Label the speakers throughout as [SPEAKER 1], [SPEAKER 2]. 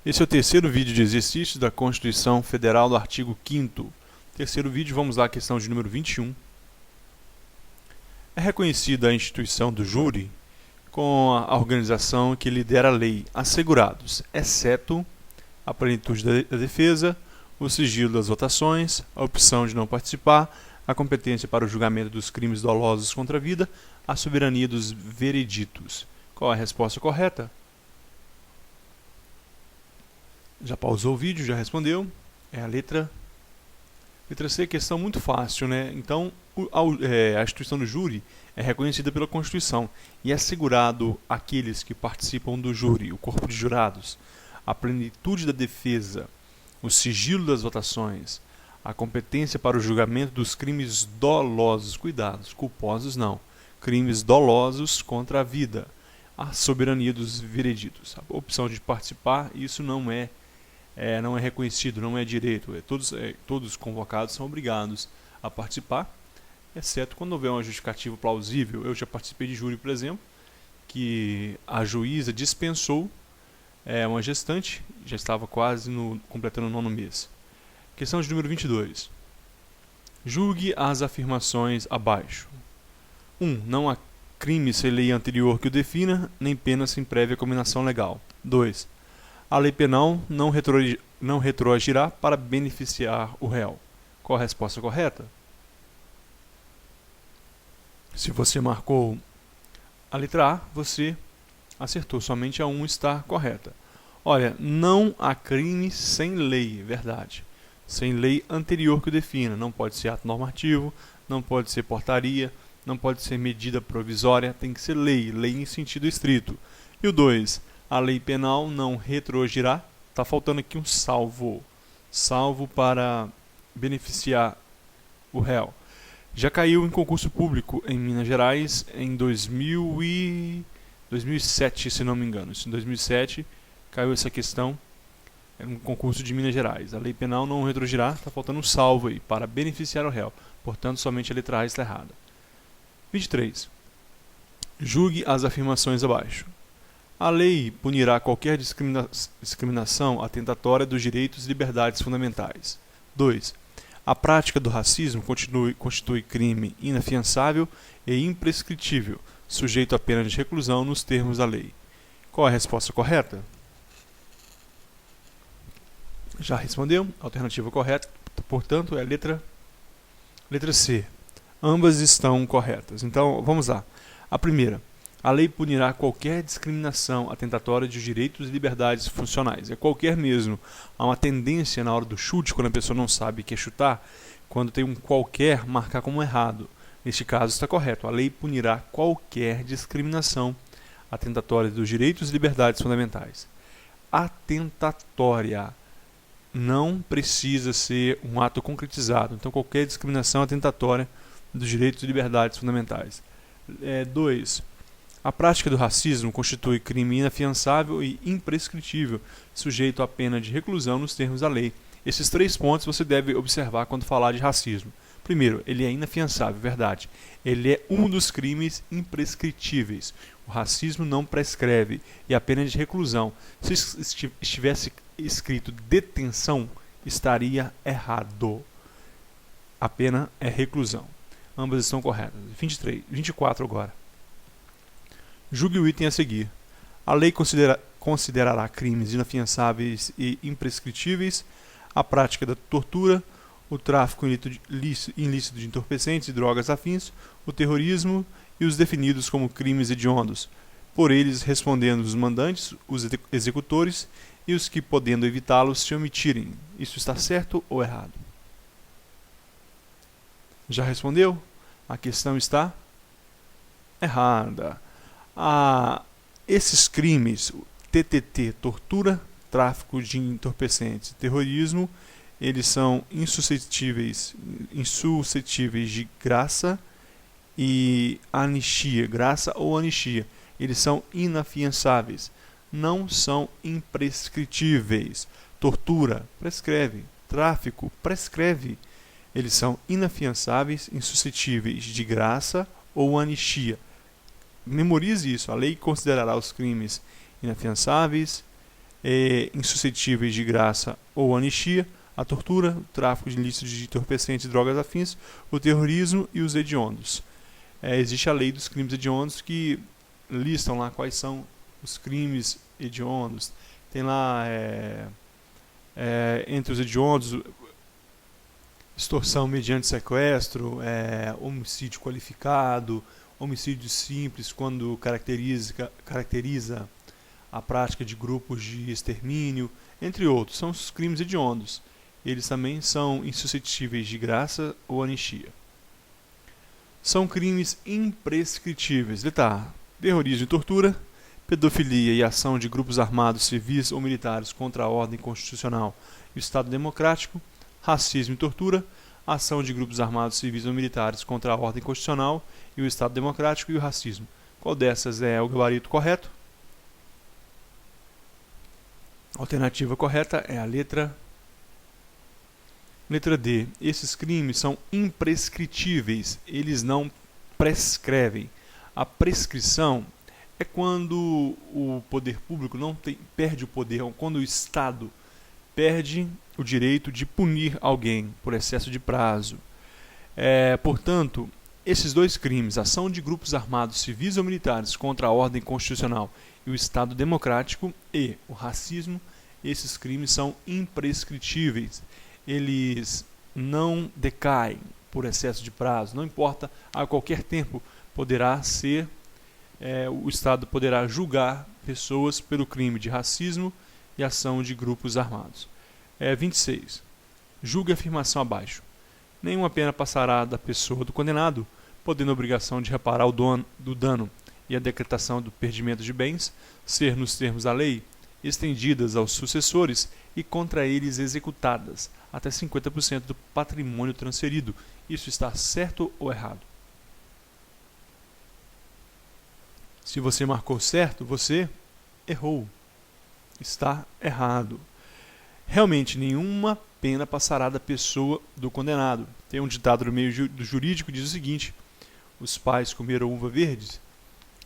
[SPEAKER 1] Esse é o terceiro vídeo de exercícios da Constituição Federal do artigo 5º. Terceiro vídeo, vamos lá à questão de número 21. É reconhecida a instituição do júri com a organização que lidera a lei, assegurados, exceto a plenitude da defesa, o sigilo das votações, a opção de não participar, a competência para o julgamento dos crimes dolosos contra a vida, a soberania dos vereditos. Qual é a resposta correta? Já pausou o vídeo, já respondeu. É a letra C, questão muito fácil, né? Então, a instituição do júri é reconhecida pela Constituição e é assegurado àqueles que participam do júri, o corpo de jurados, a plenitude da defesa, o sigilo das votações, a competência para o julgamento dos crimes dolosos, cuidados, culposos não, crimes dolosos contra a vida, a soberania dos vereditos. A opção de participar, isso não é reconhecido, não é direito. Todos os convocados são obrigados a participar, exceto quando houver uma justificativa plausível. Eu já participei de júri, por exemplo, que a juíza dispensou uma gestante, já estava quase completando o 9º mês. Questão de número 22. Julgue as afirmações abaixo. 1. Não há crime sem lei anterior que o defina, nem pena sem prévia combinação legal. 2. A lei penal não retroagirá para beneficiar o réu. Qual a resposta correta? Se você marcou a letra A, você acertou. Somente a 1 está correta. Olha, não há crime sem lei, verdade. Sem lei anterior que o defina. Não pode ser ato normativo, não pode ser portaria, não pode ser medida provisória, tem que ser lei, lei em sentido estrito. E o 2, a lei penal não retroagirá, está faltando aqui um salvo para beneficiar o réu. Já caiu em concurso público em Minas Gerais em 2007, se não me engano. Em 2007 caiu essa questão no concurso de Minas Gerais. A lei penal não retroagirá, está faltando um salvo aí para beneficiar o réu. Portanto, somente a letra A está errada. 23. Julgue as afirmações abaixo. A lei punirá qualquer discriminação atentatória dos direitos e liberdades fundamentais. 2. A prática do racismo constitui crime inafiançável e imprescritível, sujeito a pena de reclusão nos termos da lei. Qual é a resposta correta? Já respondeu? A alternativa correta, portanto, é a letra C. Ambas estão corretas. Então, vamos lá. A primeira. A lei punirá qualquer discriminação atentatória de direitos e liberdades funcionais. É qualquer mesmo. Há uma tendência na hora do chute, quando a pessoa não sabe o que é chutar, quando tem um qualquer, marcar como errado. Neste caso está correto. A lei punirá qualquer discriminação atentatória dos direitos e liberdades fundamentais. Atentatória. Não precisa ser um ato concretizado. Então, qualquer discriminação atentatória dos direitos e liberdades fundamentais. 2. A prática do racismo constitui crime inafiançável e imprescritível, sujeito à pena de reclusão nos termos da lei. Esses 3 pontos você deve observar quando falar de racismo. Primeiro, ele é inafiançável, verdade. Ele é um dos crimes imprescritíveis. O racismo não prescreve e a pena é de reclusão. Se estivesse escrito detenção, estaria errado. A pena é reclusão. Ambas estão corretas. 24 agora. Julgue o item a seguir. A lei considerará crimes inafiançáveis e imprescritíveis a prática da tortura, o tráfico ilícito de entorpecentes e drogas afins, o terrorismo e os definidos como crimes hediondos, por eles respondendo os mandantes, os executores e os que, podendo evitá-los, se omitirem. Isso está certo ou errado? Já respondeu? A questão está errada. Esses crimes, TTT, tortura, tráfico de entorpecentes, terrorismo, eles são insuscetíveis de graça e anistia, graça ou anistia. Eles são inafiançáveis, não são imprescritíveis. Tortura, prescreve. Tráfico, prescreve. Eles são inafiançáveis, insuscetíveis de graça ou anistia. Memorize isso. A lei considerará os crimes inafiançáveis, insuscetíveis de graça ou anistia, a tortura, o tráfico de ilícitos de entorpecentes e drogas afins, o terrorismo e os hediondos. Existe a lei dos crimes hediondos que listam lá quais são os crimes hediondos. Tem lá, entre os hediondos, extorsão mediante sequestro, homicídio qualificado, homicídio simples, quando caracteriza a prática de grupos de extermínio, entre outros. São os crimes hediondos. Eles também são insuscetíveis de graça ou anistia. São crimes imprescritíveis. Letra A: terrorismo e tortura, pedofilia e ação de grupos armados, civis ou militares contra a ordem constitucional e o Estado democrático, racismo e tortura, ação de grupos armados, civis ou militares contra a ordem constitucional e o Estado democrático e o racismo. Qual dessas é o gabarito correto? A alternativa correta é a letra D. Esses crimes são imprescritíveis, eles não prescrevem. A prescrição é quando o poder público perde o poder, quando o Estado perde o direito de punir alguém por excesso de prazo. Portanto, esses dois crimes, ação de grupos armados civis ou militares contra a ordem constitucional e o Estado democrático e o racismo, esses crimes são imprescritíveis. Eles não decaem por excesso de prazo, não importa, a qualquer tempo poderá ser, o Estado poderá julgar pessoas pelo crime de racismo e ação de grupos armados. 26. Julgue a afirmação abaixo. Nenhuma pena passará da pessoa do condenado, podendo a obrigação de reparar do dano e a decretação do perdimento de bens ser, nos termos da lei, estendidas aos sucessores e contra eles executadas até 50% do patrimônio transferido. Isso está certo ou errado? Se você marcou certo, você errou. Está errado. Realmente, nenhuma pena passará da pessoa do condenado. Tem um ditado no meio do jurídico que diz o seguinte: os pais comeram uva verdes,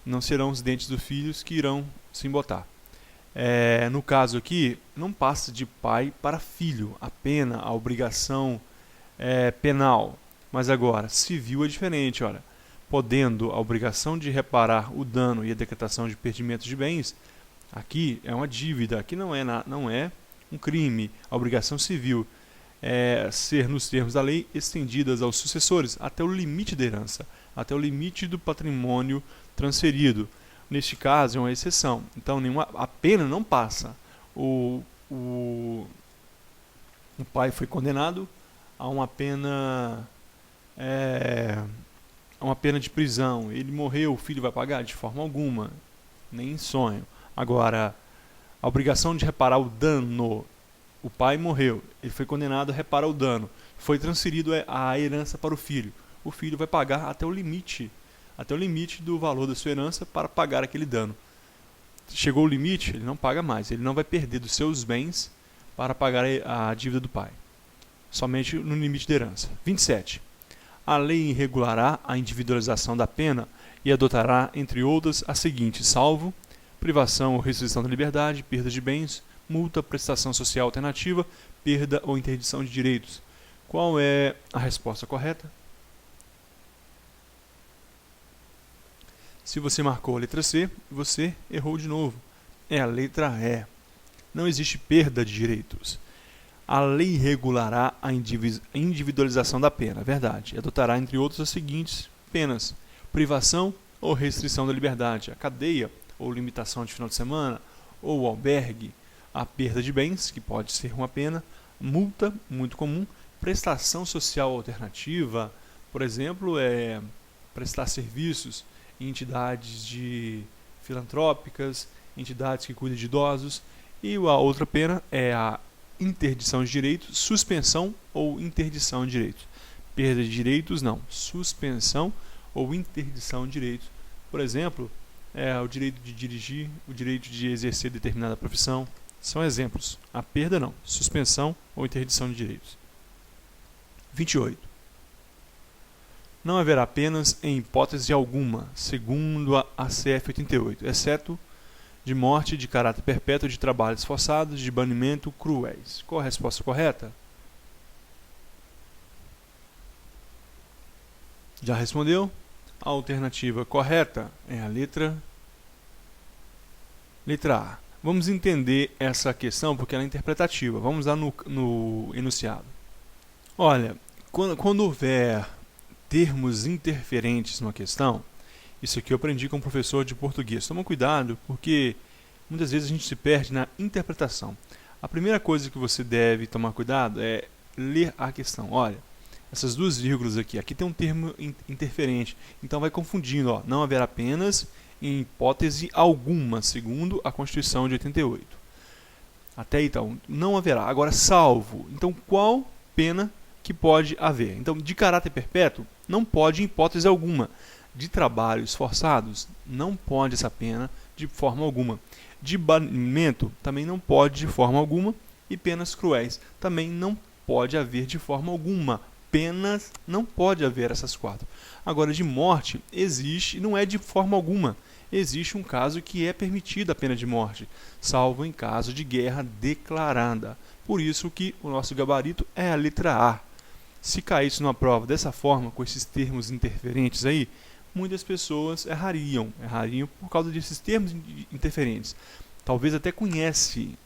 [SPEAKER 1] não serão os dentes dos filhos que irão se embotar. No caso aqui, não passa de pai para filho a pena, a obrigação penal. Mas agora, civil é diferente. Olha, podendo a obrigação de reparar o dano e a decretação de perdimento de bens, aqui é uma dívida, aqui não é um crime. A obrigação civil ser, nos termos da lei, estendidas aos sucessores até o limite da herança, até o limite do patrimônio transferido. Neste caso, é uma exceção. Então, a pena não passa. O pai foi condenado a uma pena de prisão. Ele morreu, o filho vai pagar? De forma alguma, nem em sonho. Agora, a obrigação de reparar o dano, o pai morreu, ele foi condenado a reparar o dano, foi transferido a herança para o filho vai pagar até o limite do valor da sua herança para pagar aquele dano. Chegou o limite, ele não paga mais, ele não vai perder dos seus bens para pagar a dívida do pai, somente no limite da herança. 27. A lei regulará a individualização da pena e adotará, entre outras, as seguintes: salvo privação ou restrição da liberdade, perda de bens, multa, prestação social alternativa, perda ou interdição de direitos. Qual é a resposta correta? Se você marcou a letra C, você errou de novo. É a letra E. Não existe perda de direitos. A lei regulará a individualização da pena, verdade, e adotará, entre outros, as seguintes penas: privação ou restrição da liberdade, a cadeia ou limitação de final de semana, ou o albergue, a perda de bens, que pode ser uma pena, multa, muito comum, prestação social alternativa, por exemplo, prestar serviços em entidades filantrópicas, entidades que cuidam de idosos, e a outra pena é a interdição de direitos, suspensão ou interdição de direitos. Perda de direitos, não. Suspensão ou interdição de direitos. Por exemplo, o direito de dirigir, o direito de exercer determinada profissão, são exemplos. A perda não, suspensão ou interdição de direitos. 28. Não haverá penas em hipótese alguma, segundo a CF 88, exceto de morte, de caráter perpétuo, de trabalhos forçados, de banimento cruéis. Qual a resposta correta? Já respondeu? A alternativa correta é a letra A. Vamos entender essa questão porque ela é interpretativa. Vamos lá no enunciado. Olha, quando houver termos interferentes numa questão, isso aqui eu aprendi com um professor de português. Toma cuidado, porque muitas vezes a gente se perde na interpretação. A primeira coisa que você deve tomar cuidado é ler a questão. Olha, essas duas vírgulas aqui tem um termo interferente, então vai confundindo. Ó, não haverá penas em hipótese alguma, segundo a Constituição de 88. Até aí, então, não haverá. Agora, salvo. Então, qual pena que pode haver? Então, de caráter perpétuo, não pode em hipótese alguma. De trabalhos forçados, não pode essa pena de forma alguma. De banimento, também não pode de forma alguma. E penas cruéis, também não pode haver de forma alguma. Penas, não pode haver essas quatro. Agora, de morte, existe, não é de forma alguma. Existe um caso que é permitida a pena de morte, salvo em caso de guerra declarada. Por isso que o nosso gabarito é a letra A. Se caísse numa prova dessa forma, com esses termos interferentes aí, muitas pessoas errariam por causa desses termos interferentes. Talvez até conhecia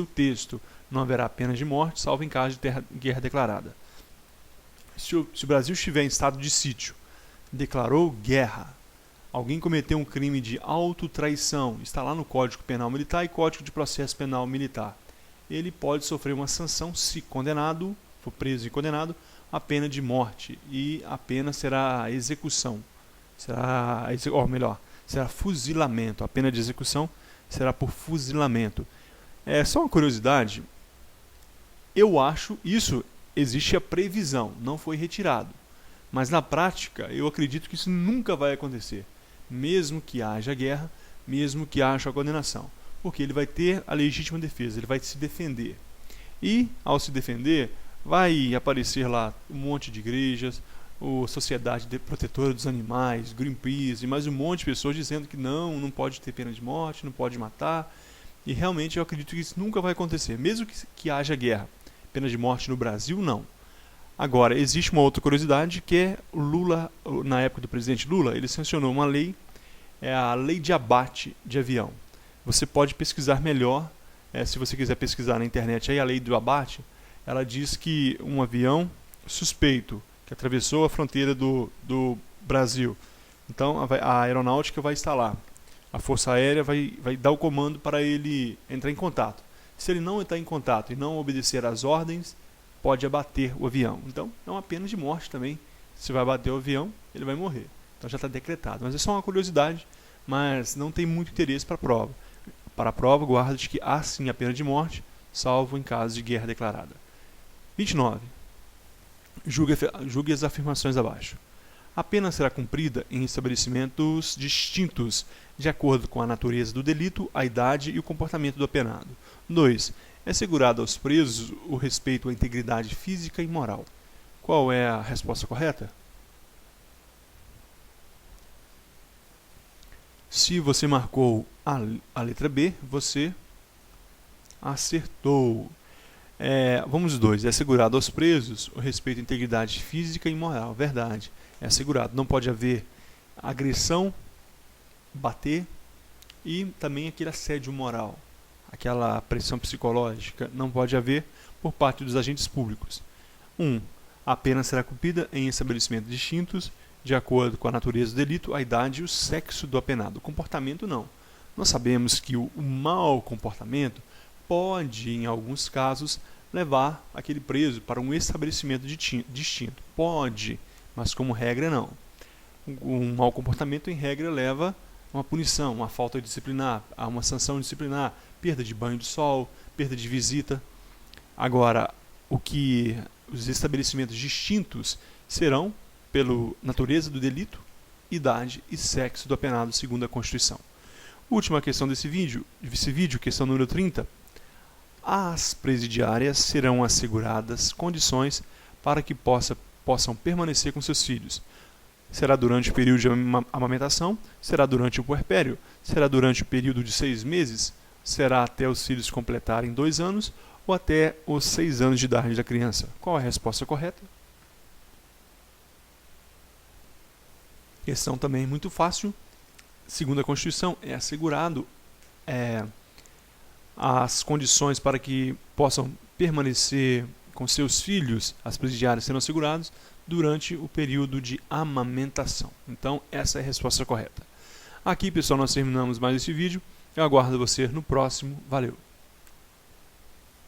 [SPEAKER 1] o texto, não haverá pena de morte, salvo em caso de guerra declarada. Se o Brasil estiver em estado de sítio, declarou guerra, alguém cometeu um crime de autotraição, está lá no Código Penal Militar e Código de Processo Penal Militar, ele pode sofrer uma sanção se condenado, for preso e condenado, a pena de morte, e a pena será a execução, será fuzilamento, a pena de execução será por fuzilamento. É só uma curiosidade, eu acho isso, existe a previsão, não foi retirado, mas na prática eu acredito que isso nunca vai acontecer, mesmo que haja guerra, mesmo que haja a condenação, porque ele vai ter a legítima defesa, ele vai se defender, e ao se defender vai aparecer lá um monte de igrejas, a Sociedade Protetora dos Animais, Greenpeace e mais um monte de pessoas dizendo que não pode ter pena de morte, não pode matar, e realmente eu acredito que isso nunca vai acontecer, mesmo que haja guerra. Pena de morte no Brasil, não. Agora, existe uma outra curiosidade que é o Lula, na época do presidente Lula, ele sancionou uma lei, é a lei de abate de avião. Você pode pesquisar melhor, se você quiser pesquisar na internet aí, a lei do abate, ela diz que um avião suspeito que atravessou a fronteira do Brasil, então a aeronáutica vai estar lá, a Força Aérea vai dar o comando para ele entrar em contato. Se ele não entrar em contato e não obedecer às ordens, pode abater o avião. Então, é uma pena de morte também. Se vai abater o avião, ele vai morrer. Então já está decretado. Mas é só uma curiosidade, mas não tem muito interesse para a prova. Para a prova, guarde que há sim a pena de morte, salvo em caso de guerra declarada. 29. Julgue as afirmações abaixo. A pena será cumprida em estabelecimentos distintos, de acordo com a natureza do delito, a idade e o comportamento do apenado. 2. É assegurado aos presos o respeito à integridade física e moral. Qual é a resposta correta? Se você marcou a letra B, você acertou. Vamos os dois. É assegurado aos presos o respeito à integridade física e moral. Verdade. É assegurado. Não pode haver agressão, bater e também aquele assédio moral, aquela pressão psicológica, não pode haver por parte dos agentes públicos. 1. A pena será cumprida em estabelecimentos distintos, de acordo com a natureza do delito, a idade e o sexo do apenado. O comportamento não. Nós sabemos que o mau comportamento pode, em alguns casos, levar aquele preso para um estabelecimento distinto. Pode, mas como regra não. Um mau comportamento, em regra, leva a uma punição, uma falta disciplinar, a uma sanção disciplinar, perda de banho de sol, perda de visita. Agora, os estabelecimentos distintos serão pela natureza do delito, idade e sexo do apenado segundo a Constituição. Última questão desse vídeo, questão número 30. Às presidiárias serão asseguradas condições para que possam permanecer com seus filhos. Será durante o período de amamentação? Será durante o puerpério? Será durante o período de 6 meses? Será até os filhos completarem 2 anos? Ou até os 6 anos de idade da criança? Qual a resposta correta? Questão também muito fácil. Segundo a Constituição, é assegurado as condições para que possam permanecer com seus filhos, as presidiárias serão assegurados durante o período de amamentação. Então, essa é a resposta correta. Aqui, pessoal, nós terminamos mais esse vídeo. Eu aguardo você no próximo. Valeu!